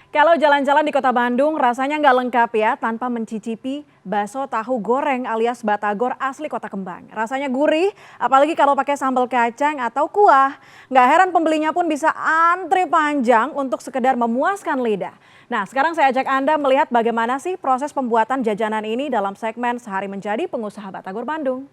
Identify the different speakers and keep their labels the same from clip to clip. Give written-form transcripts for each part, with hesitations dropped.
Speaker 1: Kalau jalan-jalan di kota Bandung rasanya nggak lengkap ya tanpa mencicipi bakso tahu goreng alias batagor asli Kota Kembang. Rasanya gurih, apalagi kalau pakai sambal kacang atau kuah. Nggak heran pembelinya pun bisa antri panjang untuk sekedar memuaskan lidah. Nah, sekarang saya ajak Anda melihat bagaimana sih proses pembuatan jajanan ini dalam segmen Sehari Menjadi Pengusaha Batagor Bandung.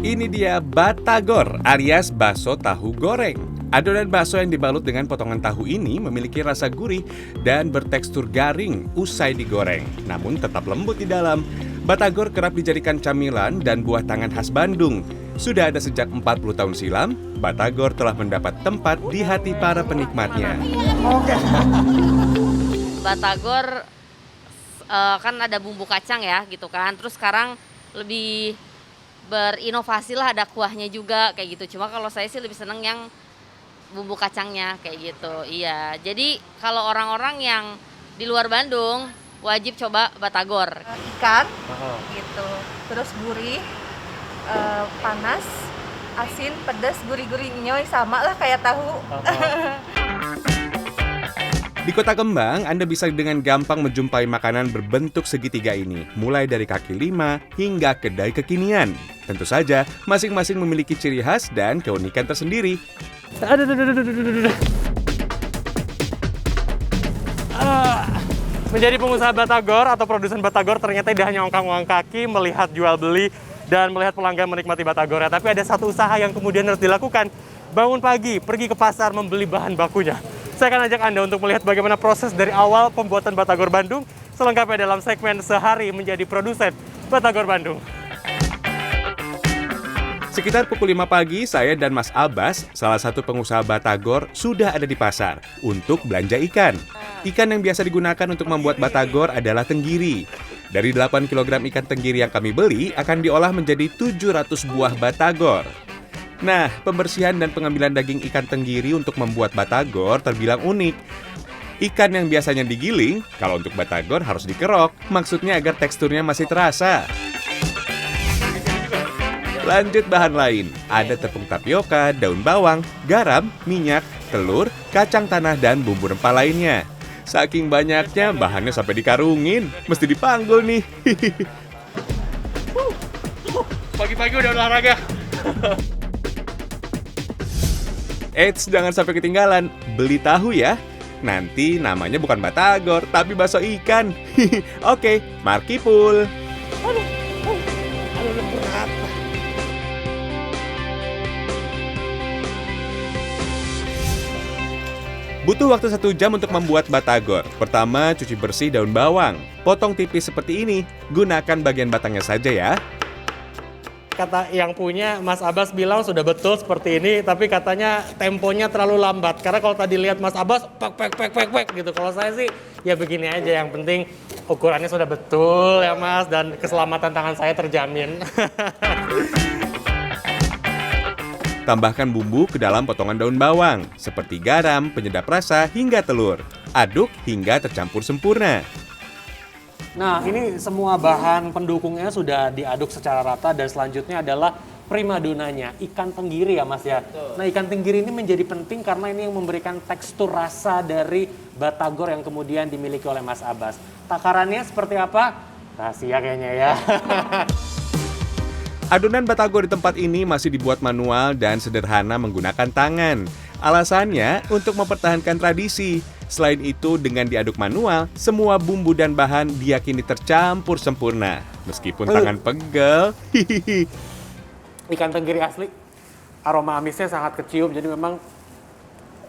Speaker 2: Ini dia batagor alias bakso tahu goreng. Adonan bakso yang dibalut dengan potongan tahu ini memiliki rasa gurih dan bertekstur garing usai digoreng, namun tetap lembut di dalam. Batagor kerap dijadikan camilan dan buah tangan khas Bandung. Sudah ada sejak 40 tahun silam, batagor telah mendapat tempat di hati para penikmatnya.
Speaker 3: Batagor kan ada bumbu kacang ya gitu kan. Terus sekarang lebih berinovasi lah, ada kuahnya juga kayak gitu. Cuma kalau saya sih lebih seneng yang bumbu kacangnya kayak gitu. Iya. Jadi kalau orang-orang yang di luar Bandung wajib coba batagor.
Speaker 4: Ikan gitu, terus gurih, panas, asin, pedas, gurih-gurih nyoy, sama lah kayak tahu.
Speaker 2: Di Kota Kembang, Anda bisa dengan gampang menjumpai makanan berbentuk segitiga ini, mulai dari kaki lima hingga kedai kekinian. Tentu saja, masing-masing memiliki ciri khas dan keunikan tersendiri.
Speaker 5: Menjadi pengusaha batagor atau produsen batagor ternyata tidak hanya ongkang-ongkang kaki melihat jual beli dan melihat pelanggan menikmati batagornya, tapi ada satu usaha yang kemudian harus dilakukan. Bangun pagi, pergi ke pasar membeli bahan bakunya. Saya akan ajak Anda untuk melihat bagaimana proses dari awal pembuatan batagor Bandung selengkapnya dalam segmen Sehari Menjadi Produsen Batagor Bandung.
Speaker 2: Sekitar pukul 5 pagi, saya dan Mas Abbas, salah satu pengusaha batagor, sudah ada di pasar untuk belanja ikan. Ikan yang biasa digunakan untuk membuat batagor adalah tenggiri. Dari 8 kg ikan tenggiri yang kami beli akan diolah menjadi 700 buah batagor. Nah, pembersihan dan pengambilan daging ikan tenggiri untuk membuat batagor terbilang unik. Ikan yang biasanya digiling, kalau untuk batagor harus dikerok, maksudnya agar teksturnya masih terasa. Lanjut bahan lain, ada tepung tapioka, daun bawang, garam, minyak, telur, kacang tanah, dan bumbu rempah lainnya. Saking banyaknya, bahannya sampai dikarungin, mesti dipanggul nih.
Speaker 5: Pagi-pagi udah olahraga.
Speaker 2: Eits, jangan sampai ketinggalan, beli tahu ya. Nanti namanya bukan batagor, tapi bakso ikan. Oke, markipul. Butuh waktu 1 jam untuk membuat batagor. Pertama, cuci bersih daun bawang. Potong tipis seperti ini. Gunakan bagian batangnya saja ya.
Speaker 5: Kata yang punya, Mas Abbas bilang sudah betul seperti ini, tapi katanya temponya terlalu lambat. Karena kalau tadi lihat Mas Abbas, pek gitu. Kalau saya sih, ya begini aja. Yang penting ukurannya sudah betul ya Mas, dan keselamatan tangan saya terjamin.
Speaker 2: Tambahkan bumbu ke dalam potongan daun bawang, seperti garam, penyedap rasa, hingga telur. Aduk hingga tercampur sempurna.
Speaker 5: Nah, ini semua bahan pendukungnya sudah diaduk secara rata dan selanjutnya adalah primadonanya, ikan tenggiri ya Mas ya. Nah, ikan tenggiri ini menjadi penting karena ini yang memberikan tekstur rasa dari batagor yang kemudian dimiliki oleh Mas Abbas. Takarannya seperti apa? Rahasia kayaknya ya.
Speaker 2: Adonan batagor di tempat ini masih dibuat manual dan sederhana menggunakan tangan. Alasannya untuk mempertahankan tradisi. Selain itu, dengan diaduk manual, semua bumbu dan bahan diyakini tercampur sempurna. Meskipun tangan pegel,
Speaker 5: Ikan tenggiri asli, aroma amisnya sangat kecium, jadi memang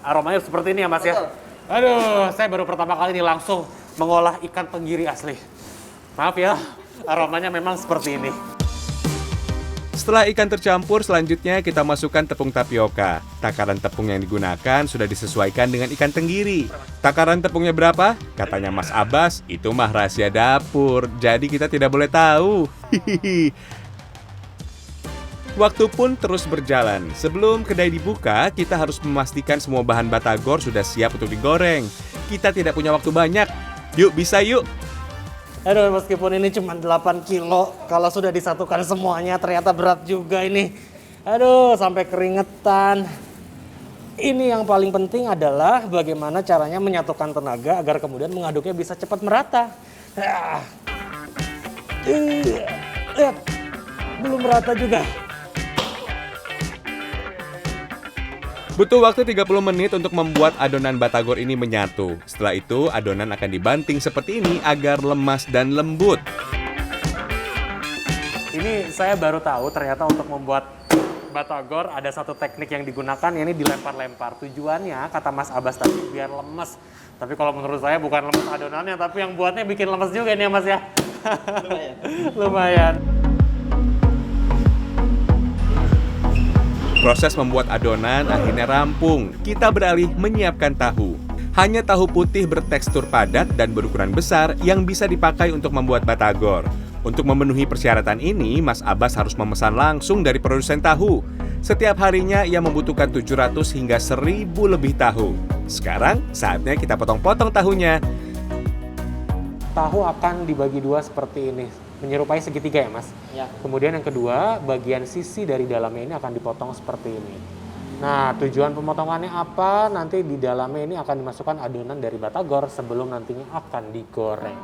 Speaker 5: aromanya seperti ini ya Mas ya. Aduh, saya baru pertama kali ini langsung mengolah ikan tenggiri asli. Maaf ya, aromanya memang seperti ini.
Speaker 2: setelah ikan tercampur, selanjutnya kita masukkan tepung tapioka. Takaran tepung yang digunakan sudah disesuaikan dengan ikan tenggiri. Takaran tepungnya berapa? Katanya Mas Abbas, itu mah rahasia dapur, jadi kita tidak boleh tahu. Waktu pun terus berjalan. Sebelum kedai dibuka, kita harus memastikan semua bahan batagor sudah siap untuk digoreng. Kita tidak punya waktu banyak. Yuk, bisa yuk!
Speaker 5: Aduh, meskipun ini cuma 8 kilo, kalau sudah disatukan semuanya ternyata berat juga ini. Aduh, sampai keringetan. Ini yang paling penting adalah bagaimana caranya menyatukan tenaga agar kemudian mengaduknya bisa cepat merata. Lihat, belum merata juga.
Speaker 2: Butuh waktu 30 menit untuk membuat adonan batagor ini menyatu. Setelah itu, adonan akan dibanting seperti ini agar lemas dan lembut.
Speaker 5: Ini saya baru tahu ternyata untuk membuat batagor ada satu teknik yang digunakan, ini dilempar-lempar. Tujuannya, kata Mas Abbas tadi, biar lemes. Tapi kalau menurut saya bukan lemes adonannya, tapi yang buatnya bikin lemes juga nih ya Mas ya. Lumayan. Lumayan.
Speaker 2: Proses membuat adonan akhirnya rampung. Kita beralih menyiapkan tahu. Hanya tahu putih bertekstur padat dan berukuran besar yang bisa dipakai untuk membuat batagor. Untuk memenuhi persyaratan ini, Mas Abbas harus memesan langsung dari produsen tahu. Setiap harinya ia membutuhkan 700 hingga 1000 lebih tahu. Sekarang saatnya kita potong-potong tahunya.
Speaker 5: Tahu akan dibagi dua seperti ini, menyerupai segitiga ya Mas?
Speaker 6: Ya.
Speaker 5: Kemudian yang kedua, bagian sisi dari dalamnya ini akan dipotong seperti ini. Nah, tujuan pemotongannya apa? Nanti di dalamnya ini akan dimasukkan adonan dari batagor sebelum nantinya akan digoreng.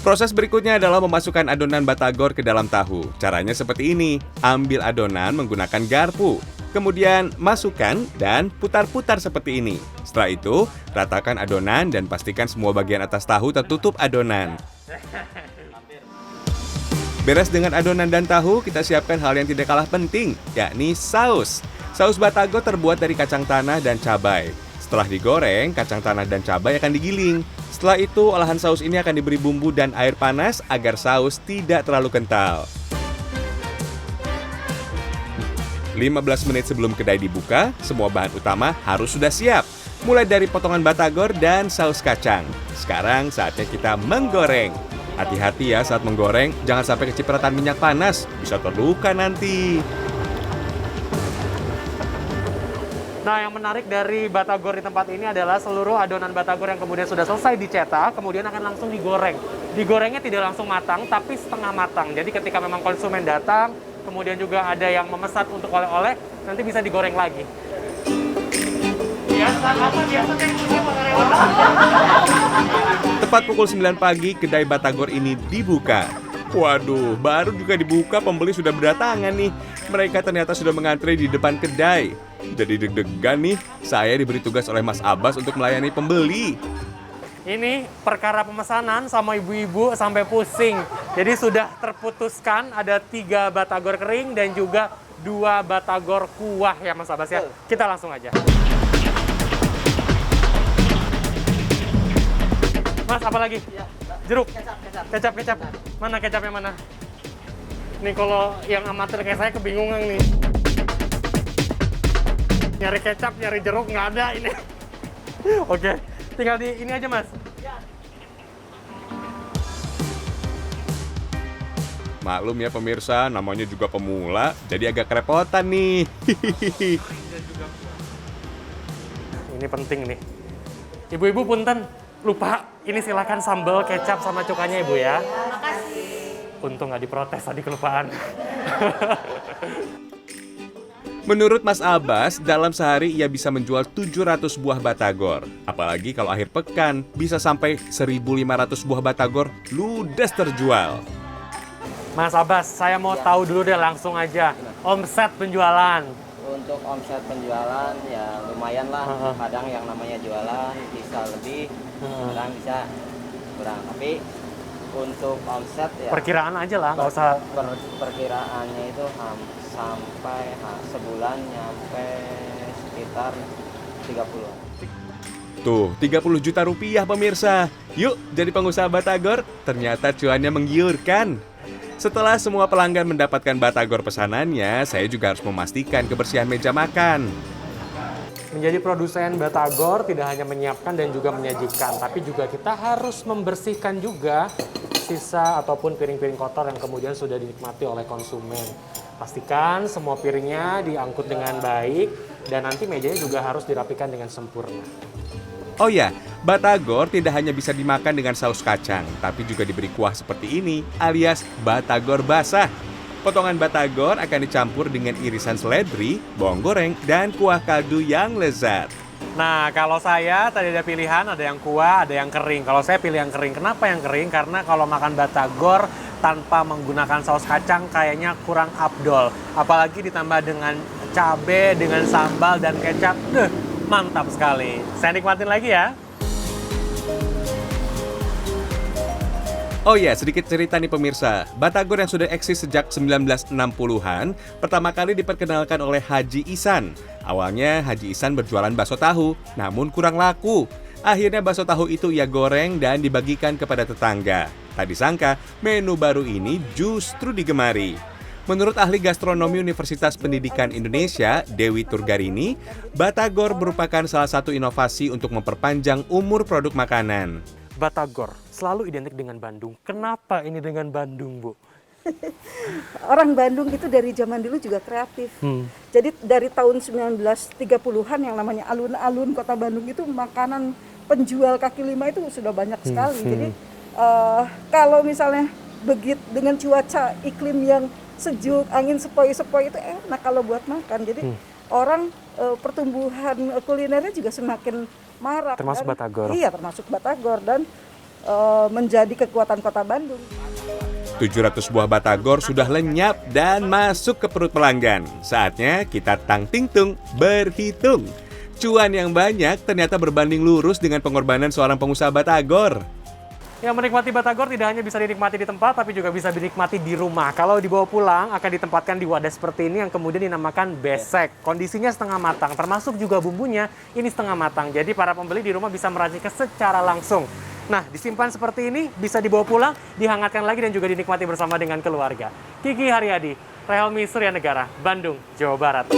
Speaker 2: Proses berikutnya adalah memasukkan adonan batagor ke dalam tahu. Caranya seperti ini. Ambil adonan menggunakan garpu. Kemudian masukkan dan putar-putar seperti ini. Setelah itu, ratakan adonan dan pastikan semua bagian atas tahu tertutup adonan. Beres dengan adonan dan tahu, kita siapkan hal yang tidak kalah penting, yakni saus. Saus batagor terbuat dari kacang tanah dan cabai. Setelah digoreng, kacang tanah dan cabai akan digiling. Setelah itu, olahan saus ini akan diberi bumbu dan air panas agar saus tidak terlalu kental. 15 menit sebelum kedai dibuka, semua bahan utama harus sudah siap. Mulai dari potongan batagor dan saus kacang. Sekarang saatnya kita menggoreng. Hati-hati ya saat menggoreng, jangan sampai kecipratan minyak panas. Bisa terluka nanti.
Speaker 5: Nah, yang menarik dari batagor di tempat ini adalah seluruh adonan batagor yang kemudian sudah selesai dicetak, kemudian akan langsung digoreng. Digorengnya tidak langsung matang, tapi setengah matang. Jadi ketika memang konsumen datang, kemudian juga ada yang memesan untuk oleh-oleh, nanti bisa digoreng lagi.
Speaker 2: Tepat pukul 9 pagi, kedai batagor ini dibuka. Waduh, baru juga dibuka, pembeli sudah berdatangan nih. Mereka ternyata sudah mengantri di depan kedai. Jadi deg-degan nih, saya diberi tugas oleh Mas Abbas untuk melayani pembeli.
Speaker 5: Ini perkara pemesanan sama ibu-ibu sampai pusing. Jadi sudah terputuskan ada 3 batagor kering dan juga 2 batagor kuah ya Mas Abbas ya. Kita langsung aja. Mas, apa lagi? Jeruk. Kecap. Mana kecapnya mana? Nih kalau yang amatir kayak saya kebingungan nih. Nyari kecap, nyari jeruk nggak ada ini. Oke, tinggal di ini aja Mas.
Speaker 2: Maklum ya pemirsa, namanya juga pemula, jadi agak kerepotan nih.
Speaker 5: Ini penting nih. Ibu-ibu punten, lupa. Ini silakan sambal, kecap, sama cukanya Ibu ya. Makasih. Untung nggak diprotes tadi kelupaan.
Speaker 2: Menurut Mas Abbas, dalam sehari ia bisa menjual 700 buah batagor. Apalagi kalau akhir pekan, bisa sampai 1.500 buah batagor ludes terjual.
Speaker 5: Mas Abbas, saya mau tahu dulu deh langsung aja. Omset penjualan.
Speaker 6: Untuk omset penjualan ya lumayan lah. Kadang yang namanya jualan bisa lebih, kadang bisa kurang. Tapi untuk omset ya
Speaker 5: Perkiraan aja lah, nggak usah.
Speaker 6: perkiraannya itu sampai sebulan nyampe sekitar 30-an.
Speaker 2: Tuh, 30 juta rupiah pemirsa. Yuk, jadi pengusaha batagor. Ternyata cuannya menggiurkan. Setelah semua pelanggan mendapatkan batagor pesanannya, saya juga harus memastikan kebersihan meja makan.
Speaker 5: Menjadi produsen batagor tidak hanya menyiapkan dan juga menyajikan, tapi juga kita harus membersihkan juga sisa ataupun piring-piring kotor yang kemudian sudah dinikmati oleh konsumen. Pastikan semua piringnya diangkut dengan baik dan nanti mejanya juga harus dirapikan dengan sempurna.
Speaker 2: Oh ya, batagor tidak hanya bisa dimakan dengan saus kacang, tapi juga diberi kuah seperti ini, alias batagor basah. Potongan batagor akan dicampur dengan irisan seledri, bawang goreng, dan kuah kaldu yang lezat.
Speaker 5: Nah, kalau saya tadi ada pilihan, ada yang kuah, ada yang kering. Kalau saya pilih yang kering. Kenapa yang kering? Karena kalau makan batagor tanpa menggunakan saus kacang kayaknya kurang afdol. Apalagi ditambah dengan cabai, dengan sambal dan kecap. Mantap sekali. Saya nikmatin lagi ya.
Speaker 2: Oh ya, sedikit cerita nih pemirsa. Batagor yang sudah eksis sejak 1960-an, pertama kali diperkenalkan oleh Haji Ihsan. Awalnya Haji Ihsan berjualan bakso tahu, namun kurang laku. Akhirnya bakso tahu itu ia goreng dan dibagikan kepada tetangga. Tak disangka, menu baru ini justru digemari. Menurut ahli gastronomi Universitas Pendidikan Indonesia, Dewi Turgarini, batagor merupakan salah satu inovasi untuk memperpanjang umur produk makanan.
Speaker 5: Batagor selalu identik dengan Bandung. Kenapa ini dengan Bandung, Bu?
Speaker 7: Orang Bandung itu dari zaman dulu juga kreatif. Jadi dari tahun 1930-an yang namanya alun-alun kota Bandung itu makanan penjual kaki lima itu sudah banyak sekali. Jadi kalau misalnya dengan cuaca iklim yang sejuk, angin sepoi-sepoi itu enak kalau buat makan. Jadi orang pertumbuhan kulinernya juga semakin marak.
Speaker 5: Termasuk batagor.
Speaker 7: Iya, termasuk batagor dan menjadi kekuatan kota Bandung.
Speaker 2: 700 buah batagor sudah lenyap dan masuk ke perut pelanggan. Saatnya kita tang ting tung berhitung. Cuan yang banyak ternyata berbanding lurus dengan pengorbanan seorang pengusaha batagor.
Speaker 5: Yang menikmati batagor tidak hanya bisa dinikmati di tempat, tapi juga bisa dinikmati di rumah. Kalau dibawa pulang, akan ditempatkan di wadah seperti ini yang kemudian dinamakan besek. Kondisinya setengah matang, termasuk juga bumbunya ini setengah matang. Jadi para pembeli di rumah bisa meraciknya secara langsung. Nah, disimpan seperti ini, bisa dibawa pulang, dihangatkan lagi dan juga dinikmati bersama dengan keluarga. Kiki Haryadi, Rehelmi Suryanegara, Bandung, Jawa Barat.